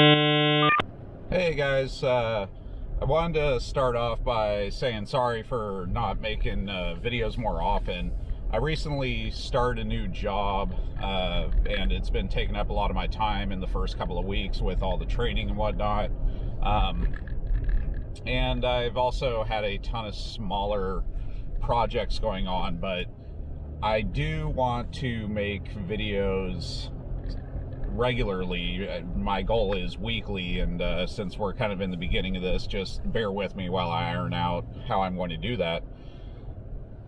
Hey guys, I wanted to start off by saying sorry for not making videos more often. I recently started a new job, and it's been taking up a lot of my time in the first couple of weeks with all the training and whatnot. And I've also had a ton of smaller projects going on, but I do want to make videos regularly. My goal is weekly, and since we're kind of in the beginning of this, just bear with me while I iron out how I'm going to do that.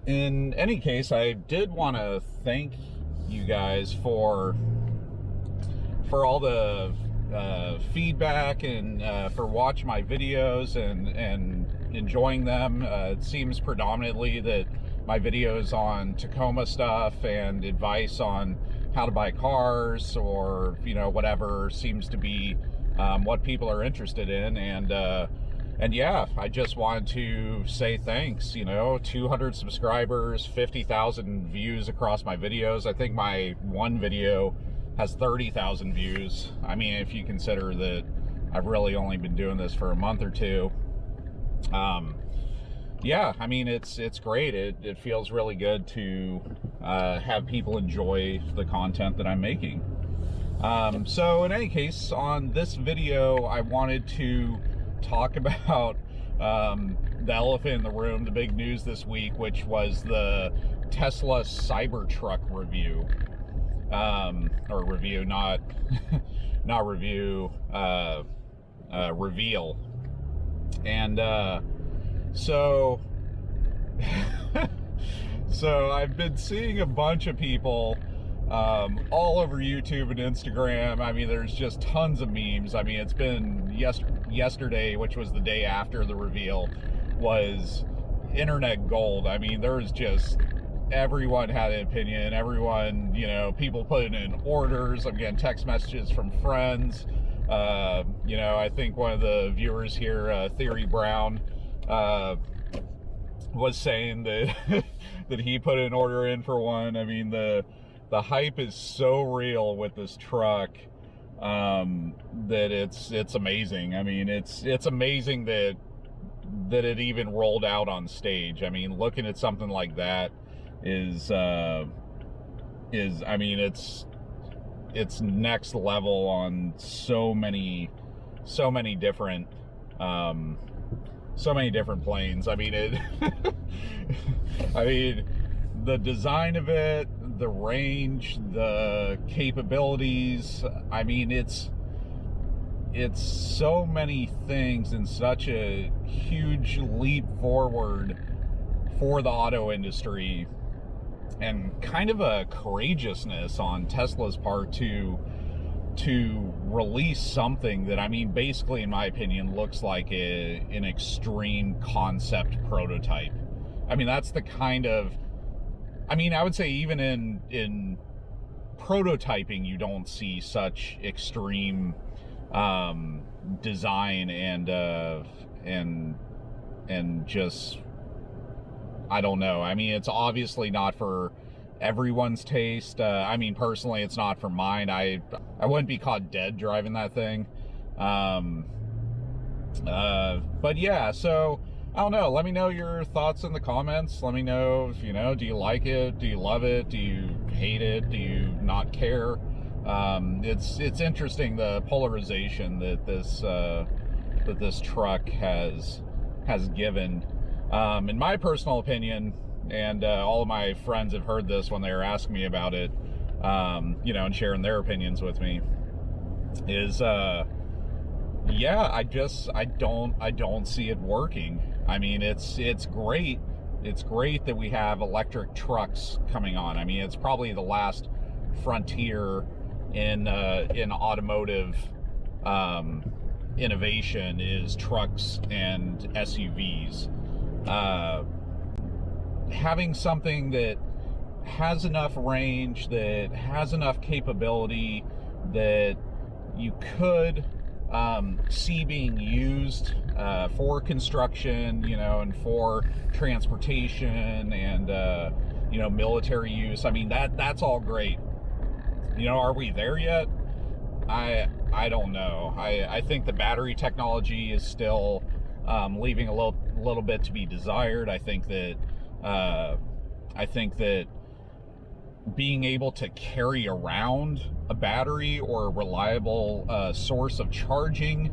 In any case, I did want to thank you guys for all the feedback and for watching my videos and enjoying them. It seems predominantly that my videos on Tacoma stuff and advice on how to buy cars, or whatever, seems to be what people are interested in. And yeah, I just wanted to say thanks. 200 subscribers, 50,000 views across my videos. I think my one video has 30,000 views. I mean, if you consider that I've really only been doing this for a month or two. Yeah, I mean, it's great. It feels really good to have people enjoy the content that I'm making. So in any case, on this video, I wanted to talk about the elephant in the room, the big news this week, which was the Tesla Cybertruck review. Or review, not review, reveal. And so I've been seeing a bunch of people all over YouTube and Instagram. I mean, there's just tons of memes. I mean, it's been yesterday, which was the day after the reveal, was internet gold. I mean, there's just, everyone had an opinion. Everyone, people putting in orders. I'm getting text messages from friends. I think one of the viewers here, Theory Brown, was saying that that he put an order in for one. I mean, the hype is so real with this truck that it's amazing. I mean, it's amazing that it even rolled out on stage. I mean, looking at something like that is I mean, it's next level on so many different planes. I mean, I mean, the design of it, the range, the capabilities, I mean, it's so many things, and such a huge leap forward for the auto industry, and kind of a courageousness on Tesla's part to release something that, I mean, basically, in my opinion, looks like an extreme concept prototype. I mean, that's the kind of, I mean, I would say even in prototyping, you don't see such extreme design and just, I don't know. I mean, it's obviously not for everyone's taste. I mean, personally, it's not for mine. I wouldn't be caught dead driving that thing. But yeah, so I don't know. Let me know your thoughts in the comments. Let me know if, do you like it? Do you love it? Do you hate it? Do you not care? It's interesting, the polarization that this truck has given. In my personal opinion, and all of my friends have heard this when they were asking me about it, and sharing their opinions with me, is yeah, I don't see it working. I mean, it's great. It's great that we have electric trucks coming on. I mean, it's probably the last frontier in automotive innovation, is trucks and SUVs. Having something that has enough range, that has enough capability, that you could see being used for construction, and for transportation, and military use. I mean, that's all great. Are we there yet? I don't know. I think the battery technology is still leaving a little bit to be desired. I think that being able to carry around a battery or a reliable source of charging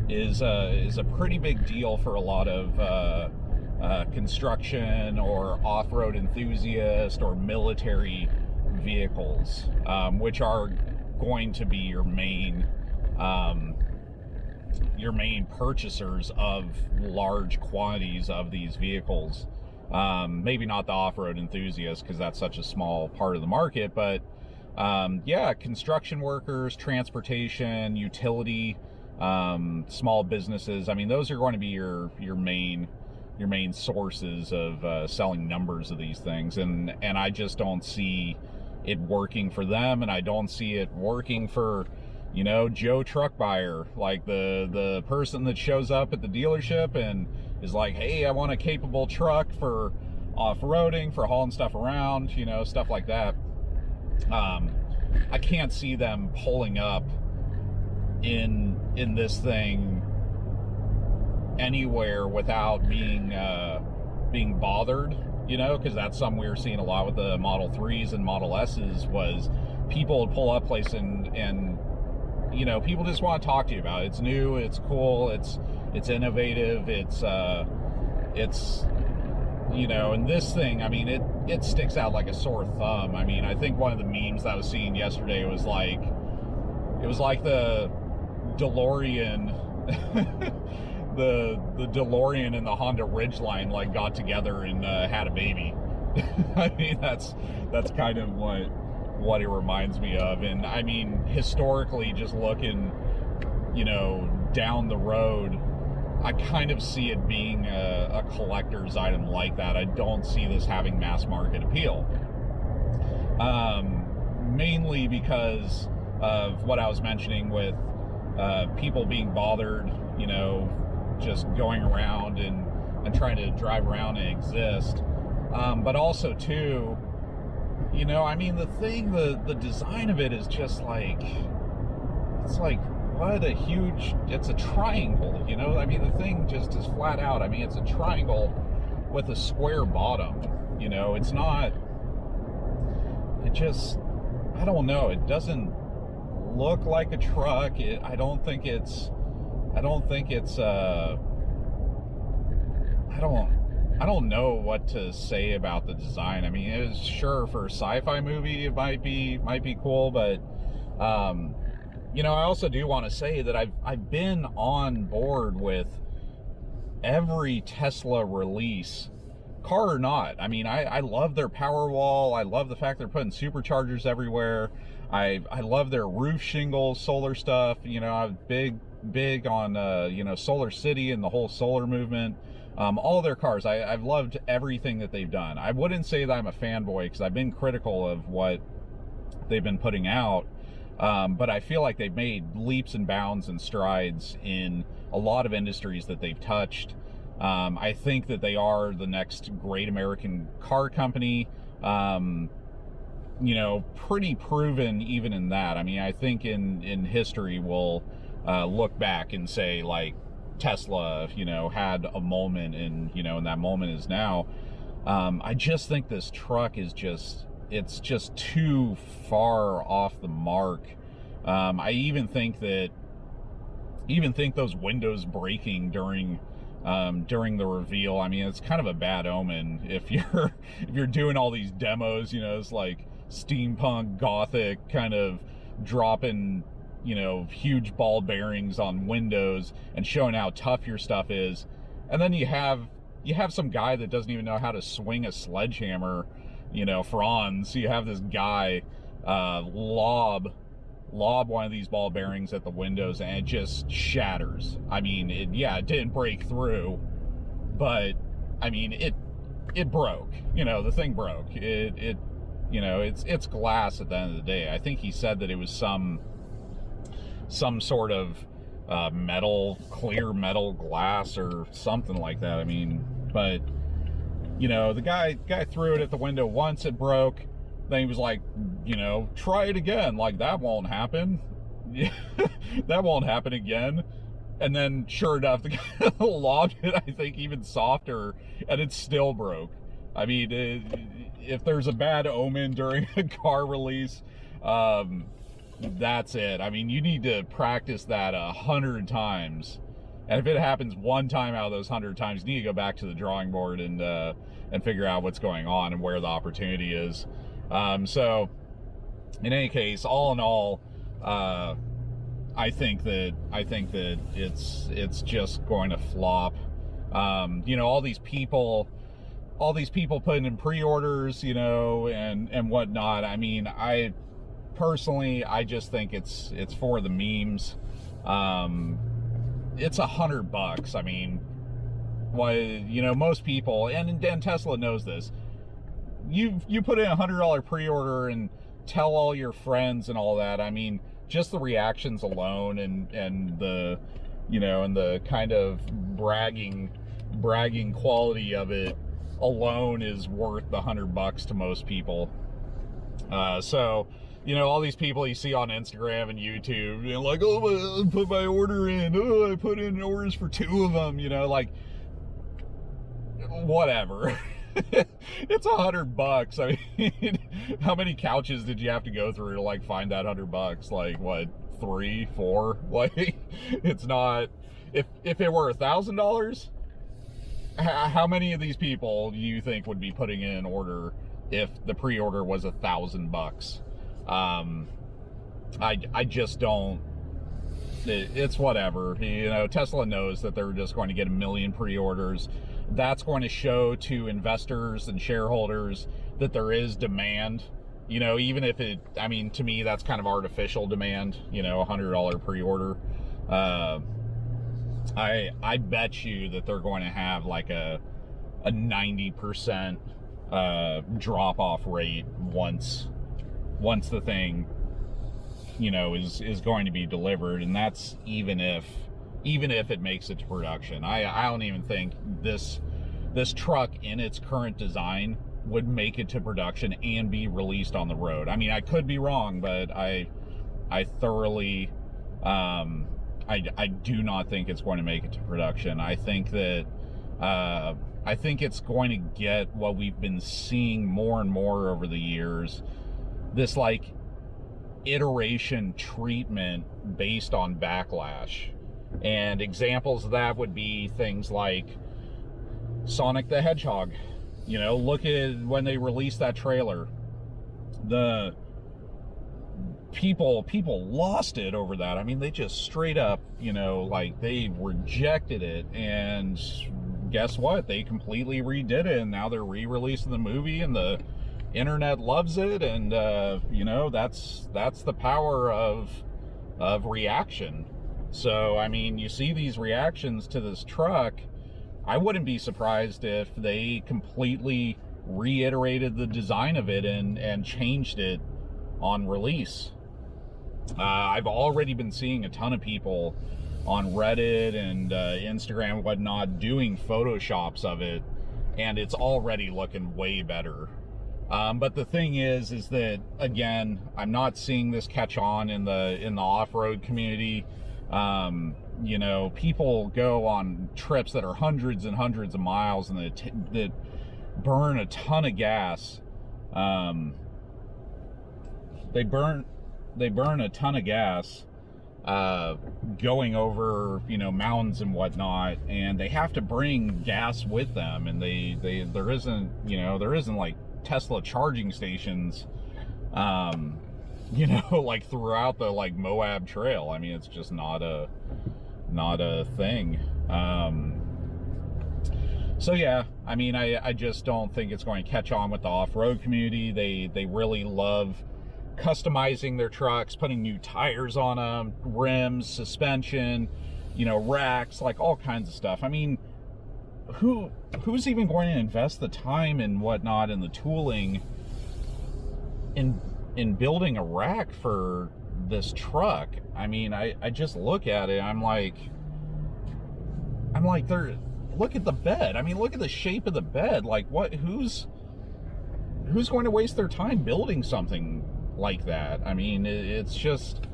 is a pretty big deal for a lot of construction or off-road enthusiast or military vehicles, which are going to be your main purchasers of large quantities of these vehicles. Maybe not the off-road enthusiasts, because that's such a small part of the market, but yeah, construction workers, transportation, utility, small businesses. I mean, those are going to be your main sources of selling numbers of these things, and I just don't see it working for them, and I don't see it working for, you know, Joe truck buyer, like the person that shows up at the dealership and is like, hey, I want a capable truck for off-roading, for hauling stuff around, you know, stuff like that. I can't see them pulling up in this thing anywhere without being bothered, you know, because that's something we were seeing a lot with the Model 3s and Model S's, was people would pull up place and you know, people just want to talk to you about it. It's new, it's cool, it's innovative, it's you know, and this thing, I mean, it sticks out like a sore thumb. I mean, I think one of the memes that I was seeing yesterday was like, it was like the DeLorean the DeLorean and the Honda Ridgeline like got together and had a baby. I mean, that's kind of what it reminds me of. And I mean, historically, just looking, you know, down the road, I kind of see it being a collector's item like that. I don't see this having mass market appeal, mainly because of what I was mentioning with people being bothered, you know, just going around and trying to drive around and exist, but also too, you know, I mean, the design of it is just like, it's like, what a huge, it's a triangle, you know, I mean, the thing just is flat out, I mean, it's a triangle with a square bottom, you know, it's not, it just, I don't know, it doesn't look like a truck. I don't think it's I don't know what to say about the design. I mean, it was, sure, for a sci-fi movie it might be cool, but you know, I also do want to say that I've been on board with every Tesla release, car or not. I mean, I love their Powerwall. I love the fact they're putting superchargers everywhere. I love their roof shingles, solar stuff. You know, I'm big on you know, Solar City and the whole solar movement. All their cars, I've loved everything that they've done. I wouldn't say that I'm a fanboy, because I've been critical of what they've been putting out, but I feel like they've made leaps and bounds and strides in a lot of industries that they've touched. I think that they are the next great American car company. You know, pretty proven even in that. I mean, I think in history we'll look back and say, like, Tesla, you know, had a moment, and, you know, and that moment is now. I just think this truck is just, it's just too far off the mark. I even think those windows breaking during the reveal, I mean, it's kind of a bad omen if you're doing all these demos, you know, it's like steampunk gothic kind of dropping, you know, huge ball bearings on windows and showing how tough your stuff is, and then you have some guy that doesn't even know how to swing a sledgehammer, you know, Franz. You have this guy lob one of these ball bearings at the windows, and it just shatters. I mean, it didn't break through, but I mean, it broke. You know, the thing broke. It you know, it's glass at the end of the day. I think he said that it was some sort of clear metal glass or something like that. I mean, but you know, the guy threw it at the window once, it broke. Then he was like, you know, try it again. Like, that won't happen. that won't happen again. And then, sure enough, the guy lobbed it, I think, even softer, and it still broke. I mean, if there's a bad omen during a car release, that's it. I mean, you need to practice that 100 times. And if it happens one time out of those 100 times, you need to go back to the drawing board and figure out what's going on and where the opportunity is. So, in any case, all in all, I think that it's just going to flop. You know, all these people putting in pre-orders, you know, and whatnot. I mean, I personally just think it's for the memes. It's $100. I mean, why, you know, most people, and Tesla knows this. You put in $100 pre-order and tell all your friends and all that. I mean, just the reactions alone and the, you know, and the kind of bragging quality of it alone is worth the $100 to most people. So, you know, all these people you see on Instagram and YouTube, you know, like, oh, I put my order in, oh, I put in orders for 2 of them, you know, like, whatever. It's $100. I mean, how many couches did you have to go through to like find that $100? Like, what, 3, 4? Like, it's not. If it were $1,000, how many of these people do you think would be putting in an order if the pre-order was $1,000? I just don't. It's whatever. You know, Tesla knows that they're just going to get 1 million pre-orders. That's going to show to investors and shareholders that there is demand. You know, even if it, I mean, to me, that's kind of artificial demand, you know, $100 pre-order. I bet you that they're going to have like a 90% drop-off rate once the thing, you know, is going to be delivered, and that's even if it makes it to production. I don't even think this truck in its current design would make it to production and be released on the road. I mean, I could be wrong, but I thoroughly I do not think it's going to make it to production. I think that I think it's going to get what we've been seeing more and more over the years, this like iteration treatment based on backlash. And examples of that would be things like Sonic the Hedgehog. You know, look at when they released that trailer. The people lost it over that. I mean, they just straight up, you know, like they rejected it, and guess what? They completely redid it, and now they're re-releasing the movie, and the internet loves it, and you know, that's the power of reaction. So, I mean, you see these reactions to this truck. I wouldn't be surprised if they completely reiterated the design of it and changed it on release. I've already been seeing a ton of people on Reddit and Instagram and whatnot doing photoshops of it, and it's already looking way better. But the thing is that, again, I'm not seeing this catch on in the off-road community. You know, people go on trips that are hundreds and hundreds of miles and that burn a ton of gas. They burn a ton of gas going over, you know, mountains and whatnot, and they have to bring gas with them, and there isn't like Tesla charging stations, you know, like throughout the like Moab Trail. I mean, it's just not a thing. So yeah, I mean, I just don't think it's going to catch on with the off-road community. They really love customizing their trucks, putting new tires on them, rims, suspension, you know, racks, like all kinds of stuff. I mean, who's even going to invest the time and whatnot and the tooling in building a rack for this truck? I mean, I just look at it, I'm like look at the bed. I mean, look at the shape of the bed. Like, who's going to waste their time building something like that? I mean, it's just,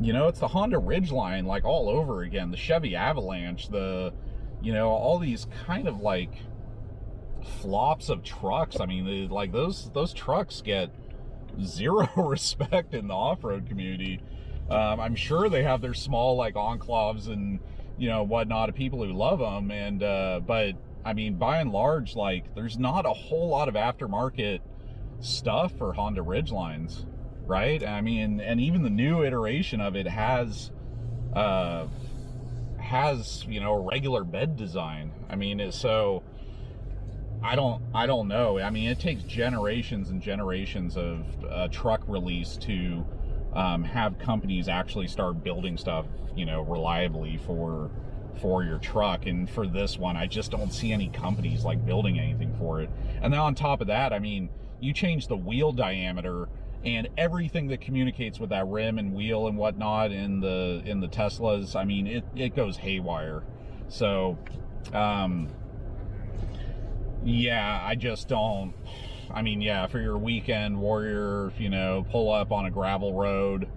you know, it's the Honda Ridgeline, like, all over again. The Chevy Avalanche, the, you know, all these kind of like flops of trucks. I mean, like those trucks get zero respect in the off-road community. I'm sure they have their small like enclaves and, you know, whatnot of people who love them, and but I mean, by and large, like, there's not a whole lot of aftermarket stuff for Honda Ridgelines, right? I mean, and even the new iteration of it has you know, regular bed design. I mean, so I don't know. I mean, it takes generations and generations of truck release to have companies actually start building stuff, you know, reliably for your truck. And for this one, I just don't see any companies like building anything for it. And then on top of that, I mean, you change the wheel diameter and everything that communicates with that rim and wheel and whatnot in the Teslas, I mean, it goes haywire. So yeah, I just don't. I mean, yeah, for your weekend warrior, you know, pull up on a gravel road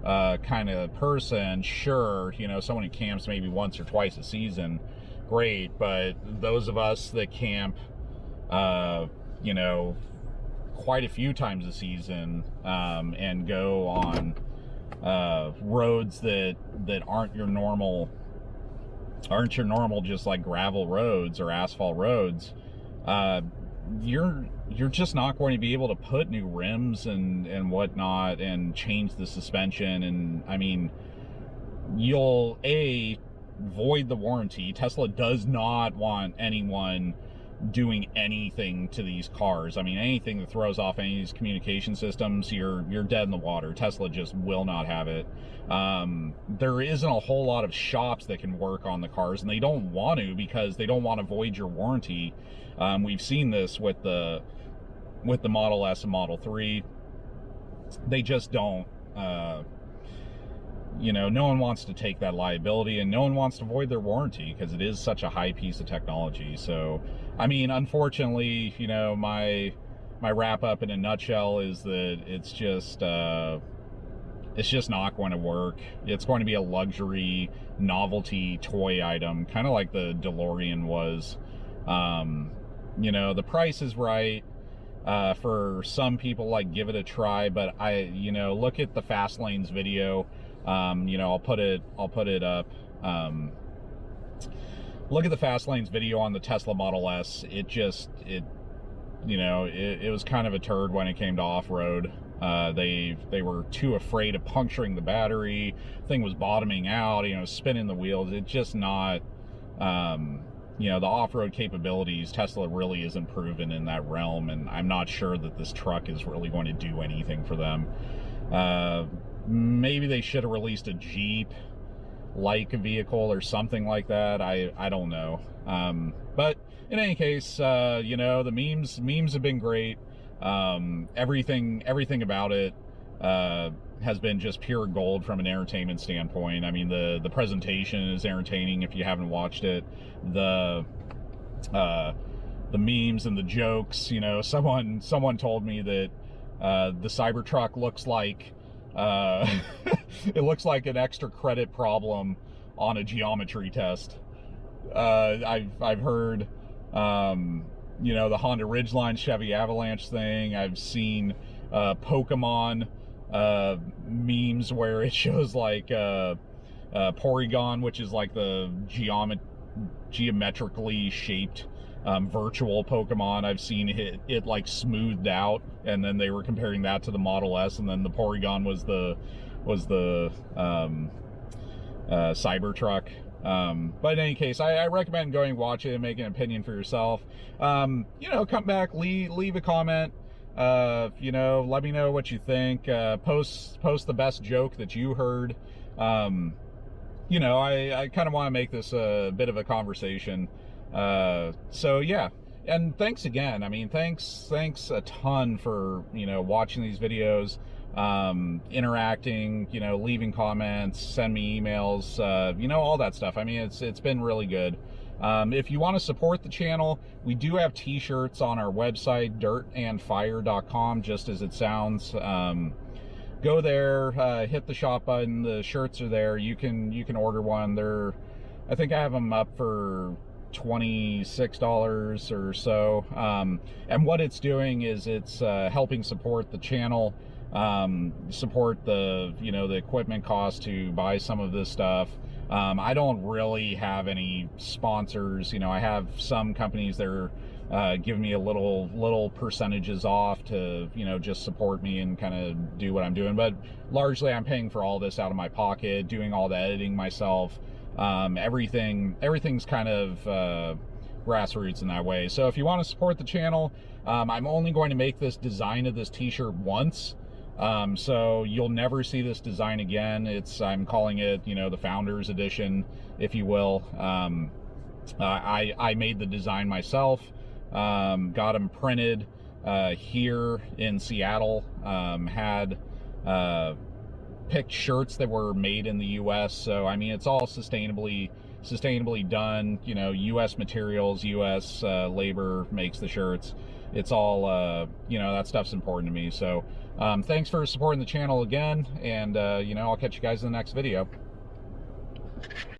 kind of person, sure, you know, someone who camps maybe once or twice a season, great. But those of us that camp, you know, quite a few times a season, and go on roads that aren't your normal just like gravel roads or asphalt roads, you're just not going to be able to put new rims and whatnot and change the suspension. And I mean, you'll void the warranty. Tesla does not want anyone doing anything to these cars. I mean, anything that throws off any of these communication systems, you're dead in the water. Tesla just will not have it. There isn't a whole lot of shops that can work on the cars, and they don't want to, because they don't want to void your warranty. We've seen this with the Model S and Model 3. They just don't, you know, no one wants to take that liability, and no one wants to void their warranty because it is such a high piece of technology. So, I mean, unfortunately, you know, my wrap up in a nutshell is that it's just not going to work. It's going to be a luxury novelty toy item, kind of like the DeLorean was. You know, the price is right. For some people, like, give it a try, but you know, look at the Fast Lanes video. You know, I'll put it up. Look at the Fast Lanes video on the Tesla Model S. You know, it was kind of a turd when it came to off-road. They were too afraid of puncturing the battery. Thing was bottoming out, you know, spinning the wheels. It's just not, you know, the off-road capabilities, Tesla really isn't proven in that realm, and I'm not sure that this truck is really going to do anything for them. Maybe they should have released a Jeep-like vehicle or something like that. I don't know. But in any case, you know, the memes have been great. Everything about it has been just pure gold from an entertainment standpoint. I mean, the presentation is entertaining if you haven't watched it. The memes and the jokes, you know, someone told me that the Cybertruck looks like it looks like an extra credit problem on a geometry test. I've heard, you know, the Honda Ridgeline Chevy Avalanche thing. I've seen Pokemon memes where it shows like Porygon, which is like the geometrically shaped virtual Pokemon. I've seen it like smoothed out, and then they were comparing that to the Model S, and then the Porygon was the Cybertruck. But in any case, I recommend going watch it and make an opinion for yourself. You know, come back, leave a comment. You know, let me know what you think. Post the best joke that you heard. You know, I kind of want to make this a bit of a conversation. So yeah, and thanks again. I mean, thanks a ton for, you know, watching these videos, interacting, you know, leaving comments, send me emails, you know, all that stuff. I mean, it's been really good. If you want to support the channel, we do have t-shirts on our website, dirtandfire.com, just as it sounds. go there, hit the shop button. The shirts are there. You can order one. They're, I think I have them up for $26 or so. And what it's doing is it's helping support the channel, support the, you know, the equipment cost to buy some of this stuff. I don't really have any sponsors. You know, I have some companies that are giving me a little percentages off to, you know, just support me and kind of do what I'm doing. But largely I'm paying for all this out of my pocket, doing all the editing myself. Everything's kind of grassroots in that way. So if you want to support the channel, I'm only going to make this design of this t-shirt once. So you'll never see this design again. I'm calling it, you know, the Founders Edition, if you will. I made the design myself, got them printed here in Seattle, had picked shirts that were made in the US. So I mean, it's all sustainably done, you know, US materials, US labor makes the shirts. It's all you know, that stuff's important to me. So thanks for supporting the channel again, and you know, I'll catch you guys in the next video.